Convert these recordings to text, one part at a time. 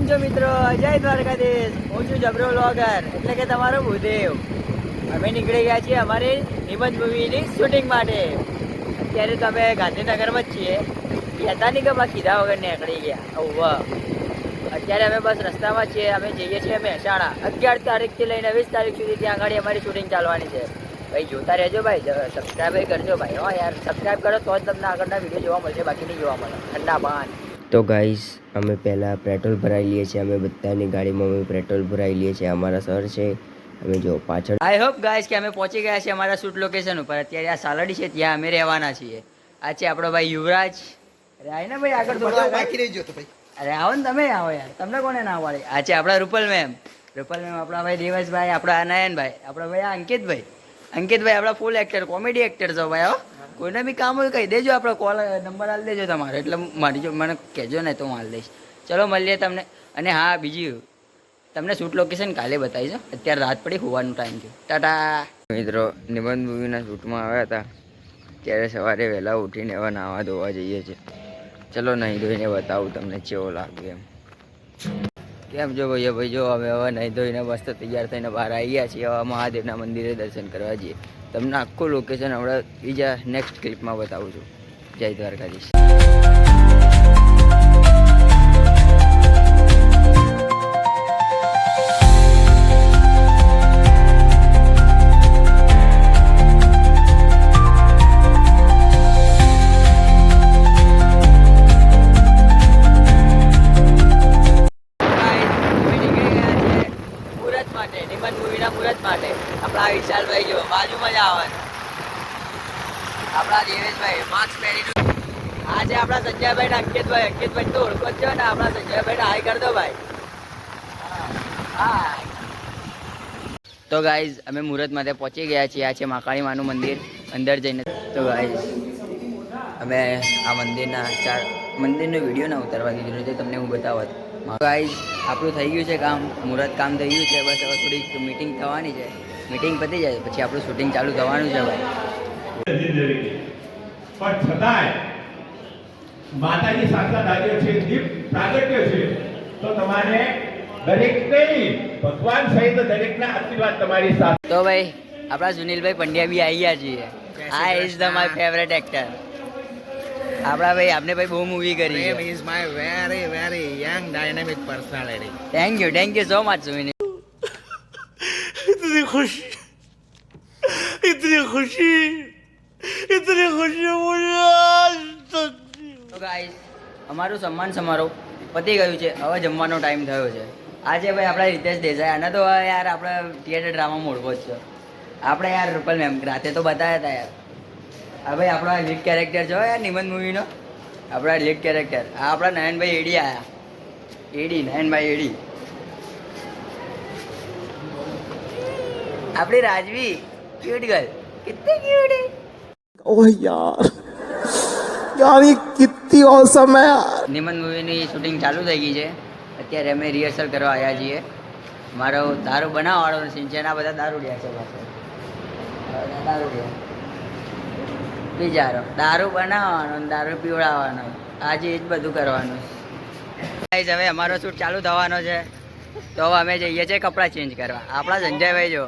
કેમ છો મિત્રો? જય દ્વારકાધીશ. હું છું જબરો વ્લોગર એટલે કે તમારો ભૂદેવ. અમે નીકળી ગયા છીએ અમારી નિબંધ મૂવીની શૂટિંગ માટે. અત્યારે તો અમે ગાંધીનગરમાં જ છીએ. કહેતા નહીં કે કીધા વગર નીકળી ગયા. અત્યારે અમે બસ રસ્તામાં છીએ. અમે જઈએ છીએ મહેસાણા. 11 તારીખથી લઈને 20 તારીખ સુધી ત્યાં આગળ અમારી શૂટિંગ ચાલવાની છે. ભાઈ જોતા રહેજો ભાઈ, સબસ્ક્રાઈબ કરજો ભાઈ. હા યાર, સબસ્ક્રાઈબ કરો તો જ તમને આગળના વિડીયો જોવા મળશે, બાકી નહીં જોવા મળે. ઠંડા પાન. તો ગાઈસ અમે પહેલાં પેટ્રોલ ભરાઈ લઈએ છીએ. અમે બધાની ગાડીમાં અમે પેટ્રોલ ભરાઈ લઈએ છીએ. અમારા સર છે, અમે જો પાછળ. આઈ હોપ ગાઈસ કે અમે પહોંચી ગયા છીએ અમારા શૂટ લોકેશન ઉપર. અત્યારે આ સાલડી છે, ત્યાં અમે રહેવાના છીએ. આ છે આપણો ભાઈ યુવરાજ. અરે આય ને ભાઈ, આગળ તો બાકી રહી ગયો તો ભાઈ. અરે આવો ને, તમે આવો યાર, તમને કોને ના પાડે. આ છે આપણા રૂપલ મેમ. રૂપલ મેમ, આપણા ભાઈ દેવસભાઈ, આપણા નયનભાઈ, આપણા ભાઈ અંકિતભાઈ. અંકિતભાઈ આપણા ફૂલ એક્ટર, કોમેડી એક્ટર છો ભાઈ. હો, કોઈને બી કામ હોય કહી દેજો, આપણો કોલ નંબર આલી દેજો તમારો, એટલે મારી જો મને કહેજો ને તો હું આલી દઈશ. ચલો મળીએ તમને. અને હા, બીજી તમને શૂટ લોકેશન કાલે બતાવીશ. અત્યારે રાત પડી, હોવાનો ટાઈમ થયો. ટાટા. મિત્રો નિબંધ મૂવીના શૂટમાં આવ્યા હતા, ત્યારે સવારે વહેલા ઉઠીને હવે નાહવા ધોવા જઈએ છીએ. ચલો નહીં ધોઈને બતાવું તમને કેવો લાગે એમ. કેમ જો ભાઈ જો અમે હવે નહીં ધોઈને મસ્ત તૈયાર થઈને બહાર આવી ગયા છીએ. હવે મહાદેવના મંદિરે દર્શન કરવા જઈએ. તમને આખું લોકેશન હમણાં બીજા નેક્સ્ટ ક્લિપમાં બતાવું છું. જય દ્વારકાધીશ. આપણા વિશાલભાઈ જો બાજુમાં જ આવે, આપણા દેવેશભાઈ માસ્ક પહેરી. આજે આપણા સંજયભાઈ ને અંકિતભાઈ. અંકિતભાઈ તો ઓળખો જ છો ને, આપણા સંજયભાઈ ને હાય કરી દો ભાઈ. હા તો ગાઈઝ અમે મુહૂર્ત માટે પહોંચી ગયા છીએ. આ છે મહાકાળી માનું મંદિર. અંદર જઈને તો ગાઈઝ અમે આ મંદિરનો વિડીયો ના ઉતારવા દીધો છે, તમને હું બતાવત. ગાઈઝ આપણું થઈ ગયું છે કામ, મુહૂર્ત કામ થઈ ગયું છે. બસ હવે થોડીક મીટિંગ થવાની છે. મીટિંગ પતી જાય પછી આપણું શૂટિંગ ચાલુ થવાનું છે ભાઈ. પણ છતાંય માતાજી સાક્ષાત હાજર છે, દીપ પ્રાગટ્ય છે, તો તમારે દરેક નહીં, ભગવાન સહિત દરેકના આશીર્વાદ તમારી સાથે. તો ભાઈ આપણા સુનિલભાઈ પંડ્યા બી આવી ગયા છીએ. આ is the my favourite actor. આપણા ભાઈ, આપને ભાઈ બહુ મૂવી કરી છે. is my very young dynamic personality. Thank you so much Sunil. इतनी खुशी मुझे. તો ગાઈસ અમારું સન્માન સમારોહ પતી ગયું છે. હવે જમવાનો ટાઈમ થયો છે. આજે ભાઈ આપણા રીતેશ દેસાઈ, આને તો યાર આપણે થિયેટર ડ્રામા મોડવો જ છે. આપણે યાર રૂપલ મેમ રાતે તો બતાવ્યા હતા યાર. હા ભાઈ, આપણા લીડ કેરેક્ટર છો યાર નિબંધ મૂવીનો. આપણા લીડ કેરેક્ટર આ આપણા નયનભાઈ એડી આવ્યા. નયનભાઈ એડી. આપણી રાજવી ક્यूट गर्ल, कितनी क्यूट है. ओह यार ये कितनी औसम है यार. નિબંધ મૂવીની શૂટિંગ ચાલુ થઈ ગઈ છે. અત્યારે અમે રિહર્સલ કરવા આવ્યા છીએ. મારો દારૂ બનાવવાળો સીન છે. આ બધા દારૂડિયા છે પાછળ. દારૂડિયા બિચારો દારૂ બનાવવાનો, દારૂ પીવડાવવાનો, આજે એ જ બધું કરવાનું. હવે અમારો શૂટ ચાલુ થવાનો છે. તો હવે અમે જઈએ છીએ કપડાં ચેન્જ કરવા. આપણા સંજયભાઈ જો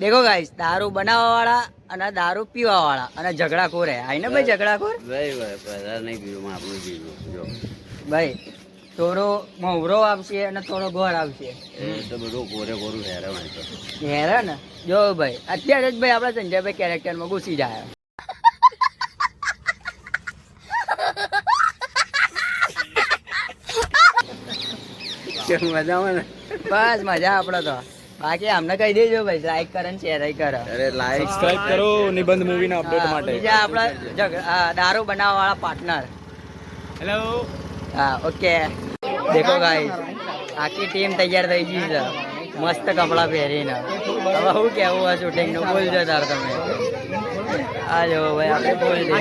દેખો ગાઈસ, દારૂ બનાવવા વાળા અને દારૂ પીવા વાળા અને ઝઘડાખોર હે. આઈને ભાઈ ઝઘડાખોર ભાઈ થોડો મહુરો આવશે અને થોડો ગોળ આવશે. હેરા ને જો ભાઈ, અત્યારે જ ભાઈ આપણા સંજયભાઈ કેરેક્ટરમાં ઘૂસી જાય. મજામાં ને? બસ મજા આપણે તો. બાકી અમને કહી દેજો ભાઈ, લાઈક કરે ને શેર કરો. अरे लाइक सब्सक्राइब करो निबंध मूवी ना अपडेट માટે. બીજા આપણા દારૂ બનાવવા વાળા પાર્ટનર. હેલો. હા ઓકે. દેખો ગાઈસ, આખી ટીમ તૈયાર થઈ ગઈ છે મસ્ત કપડાં પહેરીને. હવે શું કેવું આ શૂટિંગ નું બોલજો તાર તમે. આ જો ભાઈ આપણે બોલ દે.